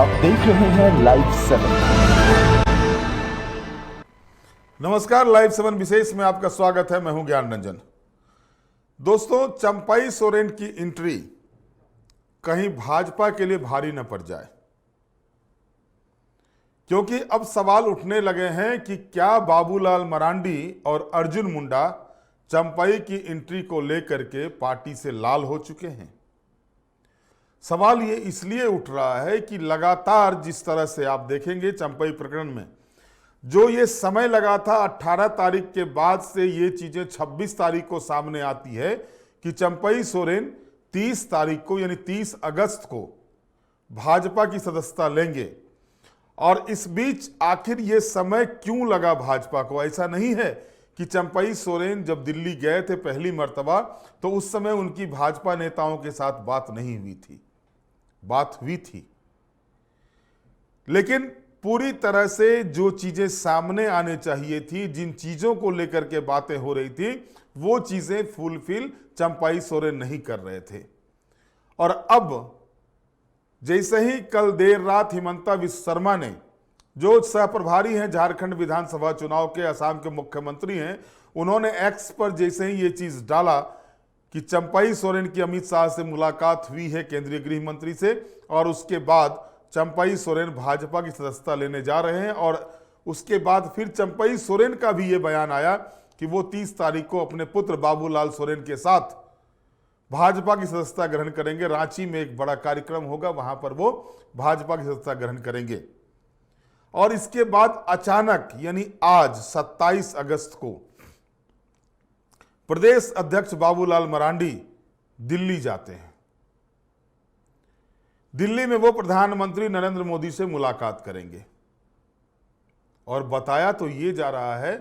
आप देख रहे हैं लाइव 7। नमस्कार, लाइव 7 विशेष में आपका स्वागत है। मैं हूं ज्ञान रंजन। दोस्तों, चंपाई सोरेन की एंट्री कहीं भाजपा के लिए भारी न पड़ जाए, क्योंकि अब सवाल उठने लगे हैं कि क्या बाबूलाल मरांडी और अर्जुन मुंडा चंपाई की एंट्री को लेकर के पार्टी से लाल हो चुके हैं। सवाल ये इसलिए उठ रहा है कि लगातार जिस तरह से आप देखेंगे चंपाई प्रकरण में जो ये समय लगा था, 18 तारीख के बाद से ये चीजें 26 तारीख को सामने आती है कि चंपाई सोरेन 30 तारीख को यानी 30 अगस्त को भाजपा की सदस्यता लेंगे। और इस बीच आखिर ये समय क्यों लगा भाजपा को? ऐसा नहीं है कि चंपाई सोरेन जब दिल्ली गए थे पहली मर्तबा तो उस समय उनकी भाजपा नेताओं के साथ बात नहीं हुई थी, बात हुई थी, लेकिन पूरी तरह से जो चीजें सामने आने चाहिए थी, जिन चीजों को लेकर के बातें हो रही थी, वो चीजें फुलफिल चंपाई सोरेन नहीं कर रहे थे। और अब जैसे ही कल देर रात हिमंता विश्व शर्मा ने, जो सहप्रभारी हैं झारखंड विधानसभा चुनाव के, असम के मुख्यमंत्री हैं, उन्होंने एक्स पर जैसे ही ये चीज डाला कि चंपाई सोरेन की अमित शाह से मुलाकात हुई है, केंद्रीय गृह मंत्री से, और उसके बाद चंपाई सोरेन भाजपा की सदस्यता लेने जा रहे हैं। और उसके बाद फिर चंपाई सोरेन का भी ये बयान आया कि वो 30 तारीख को अपने पुत्र बाबूलाल सोरेन के साथ भाजपा की सदस्यता ग्रहण करेंगे। रांची में एक बड़ा कार्यक्रम होगा, वहां पर वो भाजपा की सदस्यता ग्रहण करेंगे। और इसके बाद अचानक यानी आज 27 अगस्त को प्रदेश अध्यक्ष बाबूलाल मरांडी दिल्ली जाते हैं। दिल्ली में वो प्रधानमंत्री नरेंद्र मोदी से मुलाकात करेंगे। और बताया तो ये जा रहा है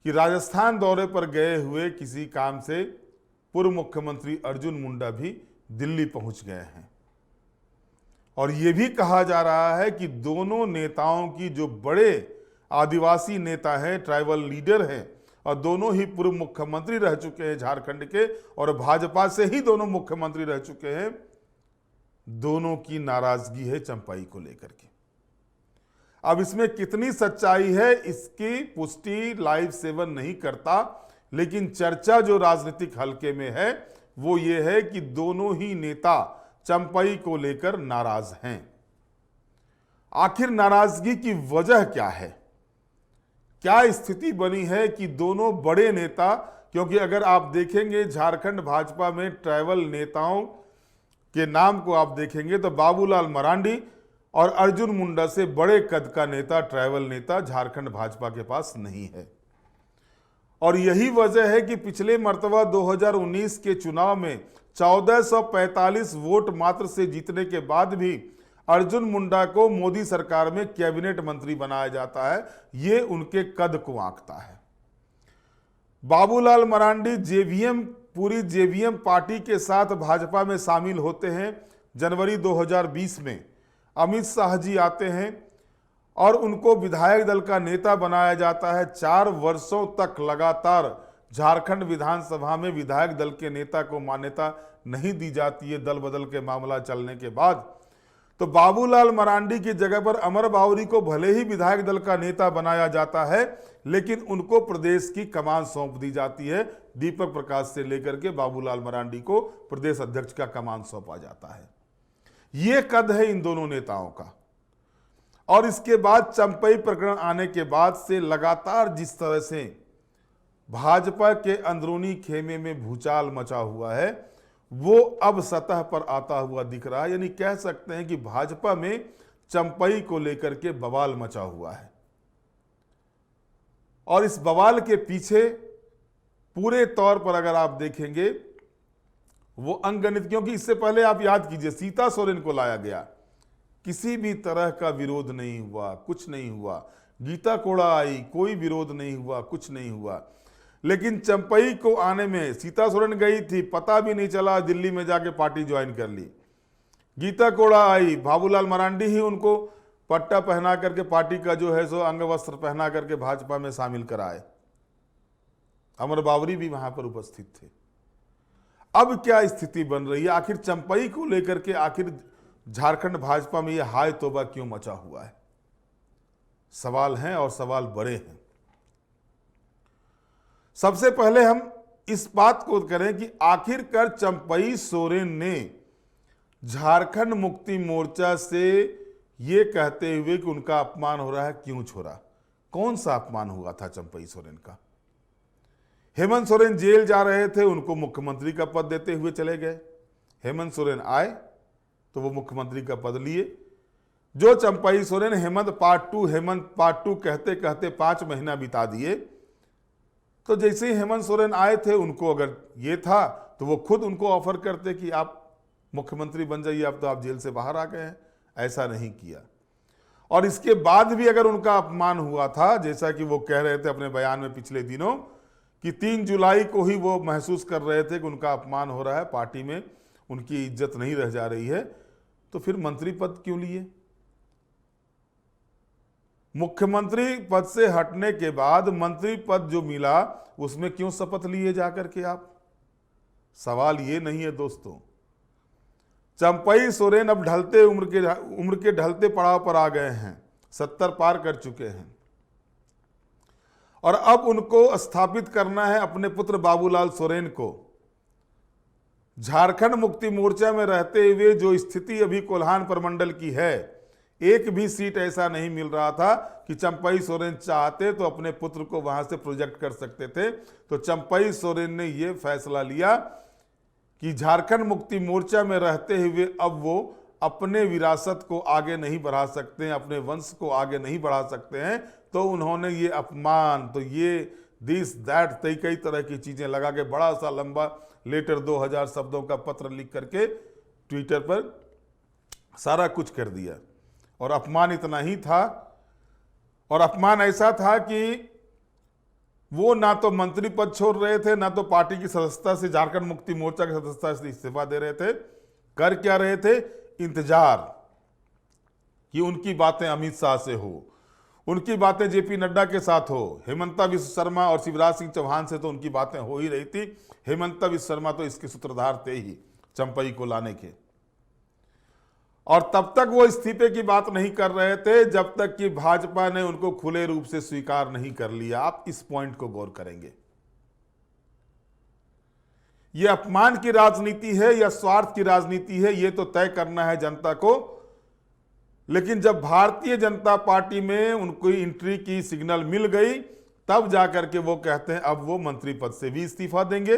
कि राजस्थान दौरे पर गए हुए किसी काम से पूर्व मुख्यमंत्री अर्जुन मुंडा भी दिल्ली पहुंच गए हैं। और ये भी कहा जा रहा है कि दोनों नेताओं की, जो बड़े आदिवासी नेता हैं, ट्राइबल लीडर हैं, और दोनों ही पूर्व मुख्यमंत्री रह चुके हैं झारखंड के, और भाजपा से ही दोनों मुख्यमंत्री रह चुके हैं, दोनों की नाराजगी है चंपाई को लेकर के। अब इसमें कितनी सच्चाई है इसकी पुष्टि लाइव 7 नहीं करता, लेकिन चर्चा जो राजनीतिक हलके में है वो ये है कि दोनों ही नेता चंपाई को लेकर नाराज हैं। आखिर नाराजगी की वजह क्या है? क्या स्थिति बनी है कि दोनों बड़े नेता, क्योंकि अगर आप देखेंगे झारखंड भाजपा में ट्राइबल नेताओं के नाम को आप देखेंगे तो बाबूलाल मरांडी और अर्जुन मुंडा से बड़े कद का नेता, ट्राइबल नेता झारखंड भाजपा के पास नहीं है। और यही वजह है कि पिछले मर्तबा 2019 के चुनाव में 1445 वोट मात्र से जीतने के बाद भी अर्जुन मुंडा को मोदी सरकार में कैबिनेट मंत्री बनाया जाता है। ये उनके कद को आंकता है। बाबूलाल मरांडी पूरी जेवीएम पार्टी के साथ भाजपा में शामिल होते हैं। जनवरी 2020 में अमित शाह जी आते हैं और उनको विधायक दल का नेता बनाया जाता है। 4 वर्षों तक लगातार झारखंड विधानसभा में विधायक दल के नेता को मान्यता नहीं दी जाती है, दल बदल के मामला चलने के बाद। तो बाबूलाल मरांडी की जगह पर अमर बावरी को भले ही विधायक दल का नेता बनाया जाता है, लेकिन उनको प्रदेश की कमान सौंप दी जाती है। दीपक प्रकाश से लेकर के बाबूलाल मरांडी को प्रदेश अध्यक्ष का कमान सौंपा जाता है। यह कद है इन दोनों नेताओं का। और इसके बाद चंपाई प्रकरण आने के बाद से लगातार जिस तरह से भाजपा के अंदरूनी खेमे में भूचाल मचा हुआ है, वो अब सतह पर आता हुआ दिख रहा है। यानी कह सकते हैं कि भाजपा में चंपाई को लेकर के बवाल मचा हुआ है। और इस बवाल के पीछे पूरे तौर पर अगर आप देखेंगे वो अंगनित, क्योंकि इससे पहले आप याद कीजिए सीता सोरेन को लाया गया, किसी भी तरह का विरोध नहीं हुआ, कुछ नहीं हुआ। गीता कोड़ा आई, कोई विरोध नहीं हुआ, कुछ नहीं हुआ। लेकिन चंपाई को आने में सीता सोरेन गई थी, पता भी नहीं चला, दिल्ली में जाके पार्टी ज्वाइन कर ली। गीता कोड़ा आई, बाबूलाल मरांडी ही उनको पट्टा पहना करके पार्टी का जो है सो अंग वस्त्र पहना करके भाजपा में शामिल कराए। अमर बावरी भी वहां पर उपस्थित थे। अब क्या स्थिति बन रही है? आखिर चंपाई को लेकर के आखिर झारखंड भाजपा में यह हाय तौबा क्यों मचा हुआ है? सवाल हैं और सवाल बड़े हैं। सबसे पहले हम इस बात को करें कि आखिरकार चंपई सोरेन ने झारखंड मुक्ति मोर्चा से ये कहते हुए कि उनका अपमान हो रहा है क्यों छोड़ा? कौन सा अपमान हुआ था चंपई सोरेन का? हेमंत सोरेन जेल जा रहे थे, उनको मुख्यमंत्री का पद देते हुए चले गए। हेमंत सोरेन आए तो वो मुख्यमंत्री का पद लिए। जो चंपई सोरेन हेमंत पार्ट टू कहते कहते 5 महीना बिता दिए, तो जैसे ही हेमंत सोरेन आए थे, उनको अगर ये था तो वो खुद उनको ऑफर करते कि आप मुख्यमंत्री बन जाइए, अब तो आप जेल से बाहर आ गए हैं। ऐसा नहीं किया। और इसके बाद भी अगर उनका अपमान हुआ था, जैसा कि वो कह रहे थे अपने बयान में पिछले दिनों कि 3 जुलाई को ही वो महसूस कर रहे थे कि उनका अपमान हो रहा है, पार्टी में उनकी इज्जत नहीं रह जा रही है, तो फिर मंत्री पद क्यों लिए? मुख्यमंत्री पद से हटने के बाद मंत्री पद जो मिला, उसमें क्यों शपथ लिए जाकर के आप? सवाल ये नहीं है दोस्तों। चंपई सोरेन अब ढलते उम्र के ढलते पड़ाव पर आ गए हैं, 70 पार कर चुके हैं, और अब उनको स्थापित करना है अपने पुत्र बाबूलाल सोरेन को। झारखंड मुक्ति मोर्चा में रहते हुए जो स्थिति अभी कोल्हान प्रमंडल की है, एक भी सीट ऐसा नहीं मिल रहा था कि चंपई सोरेन चाहते तो अपने पुत्र को वहां से प्रोजेक्ट कर सकते थे। तो चंपई सोरेन ने यह फैसला लिया कि झारखंड मुक्ति मोर्चा में रहते हुए अब वो अपने विरासत को आगे नहीं बढ़ा सकते हैं, अपने वंश को आगे नहीं बढ़ा सकते हैं। तो उन्होंने ये अपमान, तो ये दिस दैट कई तरह की चीजें लगा के बड़ा सा लंबा लेटर 2000 शब्दों का पत्र लिख करके ट्विटर पर सारा कुछ कर दिया। और अपमान इतना ही था, और अपमान ऐसा था कि वो ना तो मंत्री पद छोड़ रहे थे, ना तो पार्टी की सदस्यता से, झारखंड मुक्ति मोर्चा की सदस्यता से इस्तीफा दे रहे थे। कर क्या रहे थे? इंतजार कि उनकी बातें अमित शाह से हो, उनकी बातें जेपी नड्डा के साथ हो। हेमंता विश्व शर्मा और शिवराज सिंह चौहान से तो उनकी बातें हो ही रही थी। हेमंता विश्व शर्मा तो इसके सूत्रधार थे ही चंपई को लाने के। और तब तक वो इस्तीफे की बात नहीं कर रहे थे जब तक कि भाजपा ने उनको खुले रूप से स्वीकार नहीं कर लिया। आप इस पॉइंट को गौर करेंगे। यह अपमान की राजनीति है या स्वार्थ की राजनीति है, यह तो तय करना है जनता को। लेकिन जब भारतीय जनता पार्टी में उनको एंट्री की सिग्नल मिल गई, तब जाकर के वो कहते हैं अब वो मंत्री पद से भी इस्तीफा देंगे,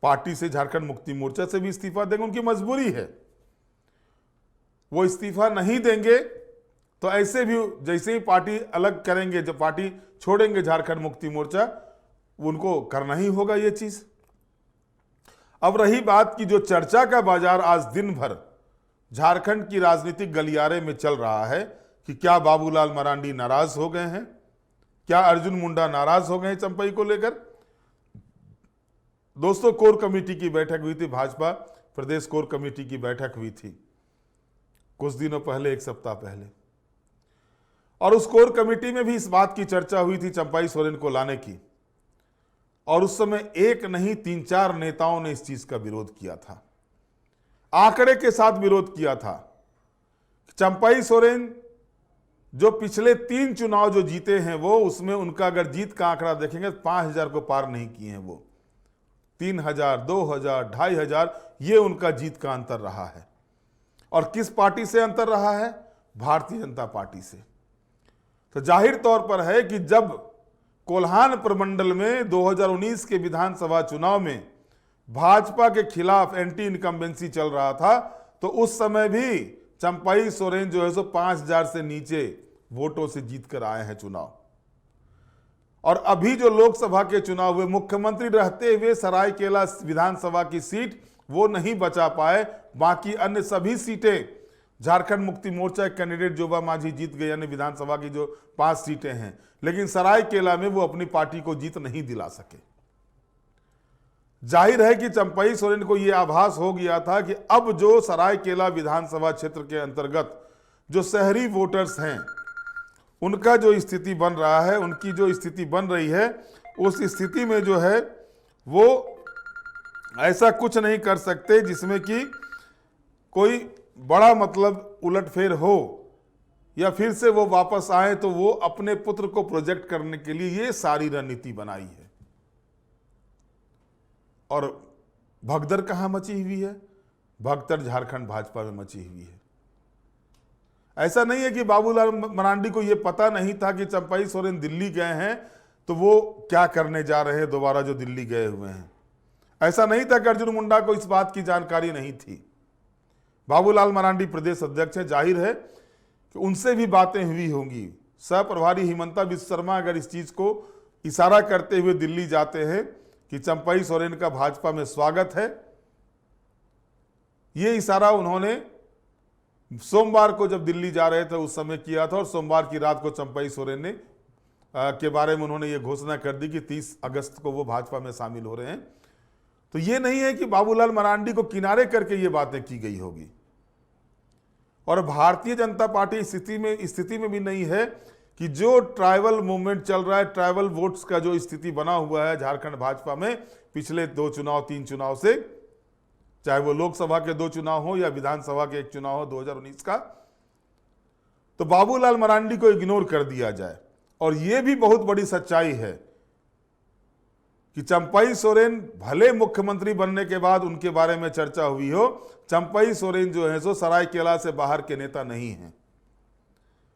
पार्टी से, झारखंड मुक्ति मोर्चा से भी इस्तीफा देंगे। उनकी मजबूरी है, वो इस्तीफा नहीं देंगे तो ऐसे भी जैसे ही पार्टी अलग करेंगे, जब पार्टी छोड़ेंगे झारखंड मुक्ति मोर्चा, उनको करना ही होगा ये चीज। अब रही बात की जो चर्चा का बाजार आज दिन भर झारखंड की राजनीतिक गलियारे में चल रहा है कि क्या बाबूलाल मरांडी नाराज हो गए हैं, क्या अर्जुन मुंडा नाराज हो गए हैं चंपई को लेकर। दोस्तों, कोर कमेटी की बैठक हुई थी, भाजपा प्रदेश कोर कमेटी की बैठक हुई थी कुछ दिनों पहले, 1 सप्ताह पहले, और उस कोर कमेटी में भी इस बात की चर्चा हुई थी चंपई सोरेन को लाने की। और उस समय एक नहीं 3-4 नेताओं ने इस चीज का विरोध किया था, आंकड़े के साथ विरोध किया था। चंपई सोरेन जो पिछले 3 चुनाव जो जीते हैं, वो उसमें उनका अगर जीत का आंकड़ा देखेंगे तो 5000 को पार नहीं किए हैं। वो 3000, 2000, 2500 ये उनका जीत का अंतर रहा है। और किस पार्टी से अंतर रहा है? भारतीय जनता पार्टी से। तो जाहिर तौर पर है कि जब कोल्हान प्रमंडल में 2019 के विधानसभा चुनाव में भाजपा के खिलाफ एंटी इनकम्बेंसी चल रहा था, तो उस समय भी चंपई सोरेन जो है सो 5000 से नीचे वोटों से जीत कर आए हैं चुनाव। और अभी जो लोकसभा के चुनाव हुए, मुख्यमंत्री रहते हुए सरायकेला विधानसभा की सीट वो नहीं बचा पाए, बाकी अन्य सभी सीटें झारखंड मुक्ति मोर्चा के कैंडिडेट जोबा मांझी जीत गए, यानी विधानसभा की जो 5 सीटें हैं। लेकिन सरायकेला में वो अपनी पार्टी को जीत नहीं दिला सके। जाहिर है कि चंपई सोरेन को यह आभास हो गया था कि अब जो सरायकेला विधानसभा क्षेत्र के अंतर्गत जो शहरी वोटर्स हैं, उनका जो स्थिति बन रहा है, उनकी जो स्थिति बन रही है, उस स्थिति में जो है वो ऐसा कुछ नहीं कर सकते जिसमें कि कोई बड़ा मतलब उलटफेर हो या फिर से वो वापस आए तो वो अपने पुत्र को प्रोजेक्ट करने के लिए ये सारी रणनीति बनाई है। और भगदड़ कहां मची हुई है? भगदड़ झारखंड भाजपा में मची हुई है। ऐसा नहीं है कि बाबूलाल मरांडी को यह पता नहीं था कि चंपई सोरेन दिल्ली गए हैं तो वो क्या करने जा रहे हैं दोबारा जो दिल्ली गए हुए हैं। ऐसा नहीं था कि अर्जुन मुंडा को इस बात की जानकारी नहीं थी। बाबूलाल मरांडी प्रदेश अध्यक्ष है, जाहिर है कि उनसे भी बातें हुई होंगी। सह प्रभारी हिमंता बिस्वा शर्मा अगर इस चीज को इशारा करते हुए दिल्ली जाते हैं कि चंपई सोरेन का भाजपा में स्वागत है, ये इशारा उन्होंने सोमवार को जब दिल्ली जा रहे थे उस समय किया था। और सोमवार की रात को चंपई सोरेन ने के बारे में उन्होंने ये घोषणा कर दी कि 30 अगस्त को वो भाजपा में शामिल हो रहे हैं। तो ये नहीं है कि बाबूलाल मरांडी को किनारे करके ये बातें की गई होगी। और भारतीय जनता पार्टी स्थिति में भी नहीं है कि जो ट्राइबल मूवमेंट चल रहा है, ट्राइबल वोट्स का जो स्थिति बना हुआ है झारखंड भाजपा में पिछले 2 चुनाव 3 चुनाव से, चाहे वो लोकसभा के 2 चुनाव हो या विधानसभा के 1 चुनाव हो 2019 का, तो बाबूलाल मरांडी को इग्नोर कर दिया जाए। और यह भी बहुत बड़ी सच्चाई है कि चंपई सोरेन भले मुख्यमंत्री बनने के बाद उनके बारे में चर्चा हुई हो, चंपई सोरेन जो है सो सरायकेला से बाहर के नेता नहीं हैं।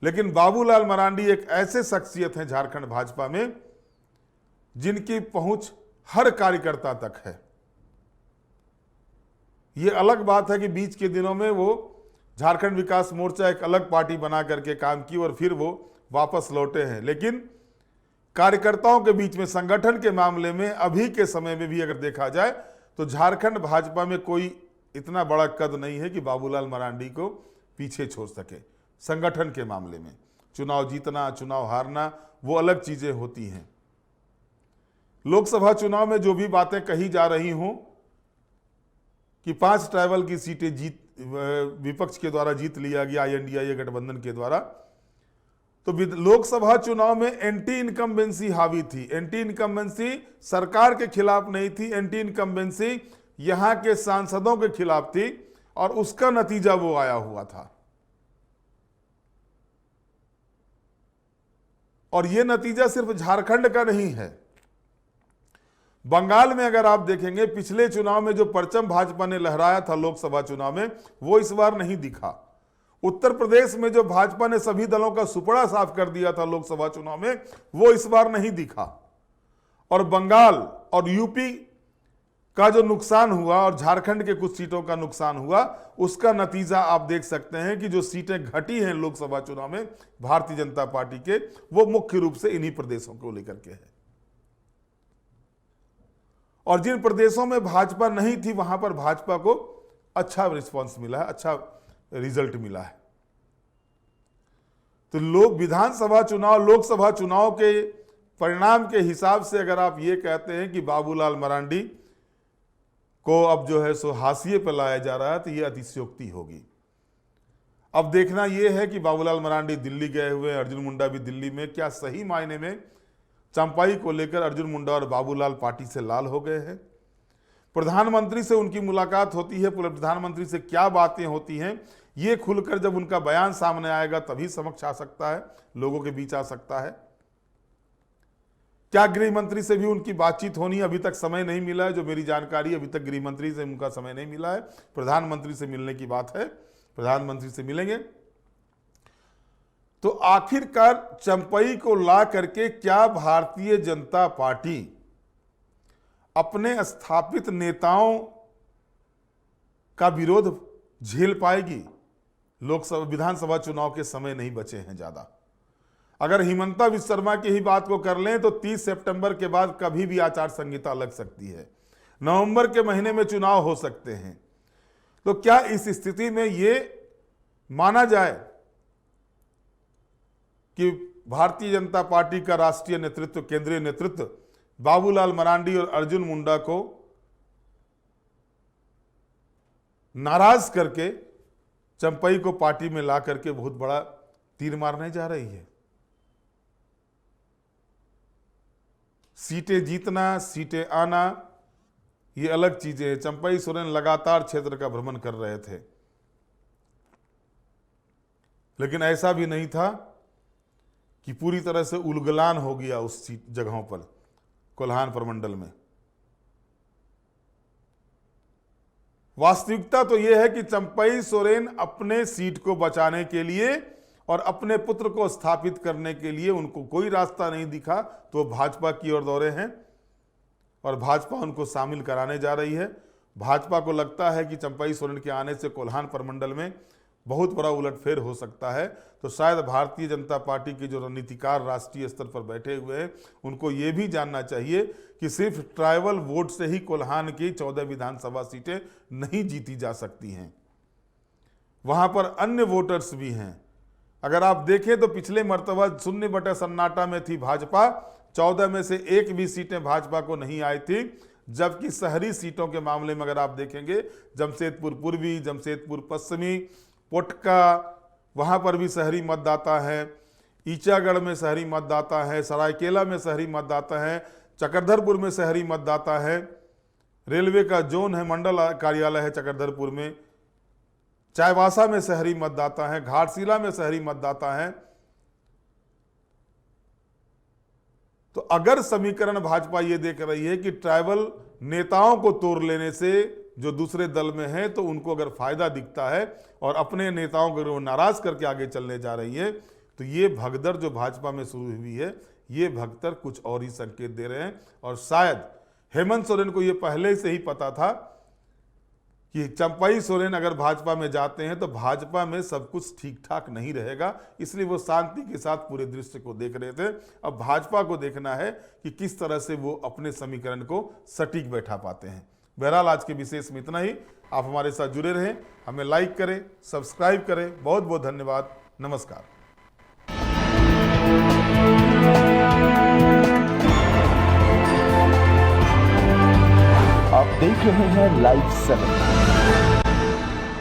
लेकिन बाबूलाल मरांडी एक ऐसे शख्सियत हैं झारखंड भाजपा में जिनकी पहुंच हर कार्यकर्ता तक है। यह अलग बात है कि बीच के दिनों में वो झारखंड विकास मोर्चा एक अलग पार्टी बना करके काम की और फिर वो वापस लौटे हैं। लेकिन कार्यकर्ताओं के बीच में, संगठन के मामले में अभी के समय में भी अगर देखा जाए तो झारखंड भाजपा में कोई इतना बड़ा कद नहीं है कि बाबूलाल मरांडी को पीछे छोड़ सके। संगठन के मामले में चुनाव जीतना, चुनाव हारना वो अलग चीजें होती हैं। लोकसभा चुनाव में जो भी बातें कही जा रही हों कि 5 ट्राइबल की सीटें विपक्ष के द्वारा जीत लिया गया INDIA गठबंधन के द्वारा, तो लोकसभा चुनाव में एंटी इनकम्बेंसी हावी थी। एंटी इनकम्बेंसी सरकार के खिलाफ नहीं थी, एंटी इनकम्बेंसी यहां के सांसदों के खिलाफ थी और उसका नतीजा वो आया हुआ था। और यह नतीजा सिर्फ झारखंड का नहीं है। बंगाल में अगर आप देखेंगे पिछले चुनाव में जो परचम भाजपा ने लहराया था लोकसभा चुनाव में, वो इस बार नहीं दिखा। उत्तर प्रदेश में जो भाजपा ने सभी दलों का सुपड़ा साफ कर दिया था लोकसभा चुनाव में, वो इस बार नहीं दिखा। और बंगाल और यूपी का जो नुकसान हुआ और झारखंड के कुछ सीटों का नुकसान हुआ, उसका नतीजा आप देख सकते हैं कि जो सीटें घटी हैं लोकसभा चुनाव में भारतीय जनता पार्टी के, वो मुख्य रूप से इन्हीं प्रदेशों को लेकर के है। और जिन प्रदेशों में भाजपा नहीं थी वहां पर भाजपा को अच्छा रिस्पांस मिला है, अच्छा रिजल्ट मिला है। तो विधानसभा चुनाव, लोकसभा चुनाव के परिणाम के हिसाब से अगर आप ये कहते हैं कि बाबूलाल मरांडी को अब जो है सो हाशिए पर लाया जा रहा है, तो ये अतिशयोक्ति होगी। अब देखना यह है कि बाबूलाल मरांडी दिल्ली गए हुए, अर्जुन मुंडा भी दिल्ली में, क्या सही मायने में चंपाई को लेकर अर्जुन मुंडा और बाबूलाल पार्टी से लाल हो गए हैं? प्रधानमंत्री से उनकी मुलाकात होती है, प्रधानमंत्री से क्या बातें होती हैं, ये खुलकर जब उनका बयान सामने आएगा तभी समक्ष आ सकता है, लोगों के बीच आ सकता है। क्या गृह मंत्री से भी उनकी बातचीत होनी? अभी तक समय नहीं मिला है, जो मेरी जानकारी, अभी तक गृह मंत्री से उनका समय नहीं मिला है। प्रधानमंत्री से मिलने की बात है, प्रधानमंत्री से मिलेंगे। तो आखिरकार चंपई को ला करके क्या भारतीय जनता पार्टी अपने स्थापित नेताओं का विरोध झेल पाएगी? लोकसभा विधानसभा चुनाव के समय नहीं बचे हैं ज्यादा। अगर हिमंता बिस्वा शर्मा की ही बात को कर लें तो 30 सितंबर के बाद कभी भी आचार संहिता लग सकती है, नवंबर के महीने में चुनाव हो सकते हैं। तो क्या इस स्थिति में यह माना जाए कि भारतीय जनता पार्टी का राष्ट्रीय नेतृत्व, केंद्रीय नेतृत्व बाबूलाल मरांडी और अर्जुन मुंडा को नाराज करके चंपई को पार्टी में ला करके बहुत बड़ा तीर मारने जा रही है? सीटें जीतना, सीटें आना, ये अलग चीजें हैं। चंपई सोरेन लगातार क्षेत्र का भ्रमण कर रहे थे, लेकिन ऐसा भी नहीं था कि पूरी तरह से उलगलान हो गया उस सीट जगहों पर कोल्हान प्रमंडल में। वास्तविकता तो यह है कि चंपई सोरेन अपने सीट को बचाने के लिए और अपने पुत्र को स्थापित करने के लिए उनको कोई रास्ता नहीं दिखा तो वो भाजपा की ओर दौड़े हैं और भाजपा उनको शामिल कराने जा रही है। भाजपा को लगता है कि चंपई सोरेन के आने से कोल्हान प्रमंडल में बहुत बड़ा उलटफेर हो सकता है। तो शायद भारतीय जनता पार्टी के जो रणनीतिकार राष्ट्रीय स्तर पर बैठे हुए हैं उनको ये भी जानना चाहिए कि सिर्फ ट्राइबल वोट से ही कोल्हान की 14 विधानसभा सीटें नहीं जीती जा सकती हैं, वहां पर अन्य वोटर्स भी हैं। अगर आप देखें तो पिछले मर्तबा शून्य बटे सन्नाटा में थी भाजपा, 14 में से एक भी सीटें भाजपा को नहीं आई थी। जबकि शहरी सीटों के मामले में अगर आप देखेंगे जमशेदपुर पूर्वी, जमशेदपुर पश्चिमी, पोटका, वहां पर भी शहरी मतदाता है, ईचागढ़ में शहरी मतदाता है, सरायकेला में शहरी मतदाता है, चक्रधरपुर में शहरी मतदाता है, रेलवे का जोन है, मंडल कार्यालय है चक्रधरपुर में, चाईबासा में शहरी मतदाता है, घाटशिला में शहरी मतदाता है। तो अगर समीकरण भाजपा ये देख रही है कि ट्राइबल नेताओं को तोड़ लेने से जो दूसरे दल में है तो उनको अगर फायदा दिखता है और अपने नेताओं को नाराज करके आगे चलने जा रही है, तो ये भगदड़ जो भाजपा में शुरू हुई है ये भगदड़ कुछ और ही संकेत दे रहे हैं। और शायद हेमंत सोरेन को ये पहले से ही पता था कि चंपई सोरेन अगर भाजपा में जाते हैं तो भाजपा में सब कुछ ठीक ठाक नहीं रहेगा, इसलिए वो शांति के साथ पूरे दृश्य को देख रहे थे। अब भाजपा को देखना है कि किस तरह से वो अपने समीकरण को सटीक बैठा पाते हैं। बहरहाल आज के विशेष में इतना ही। आप हमारे साथ जुड़े रहें, हमें लाइक करें, सब्सक्राइब करें। बहुत बहुत धन्यवाद। नमस्कार। आप देख रहे हैं लाइव 7।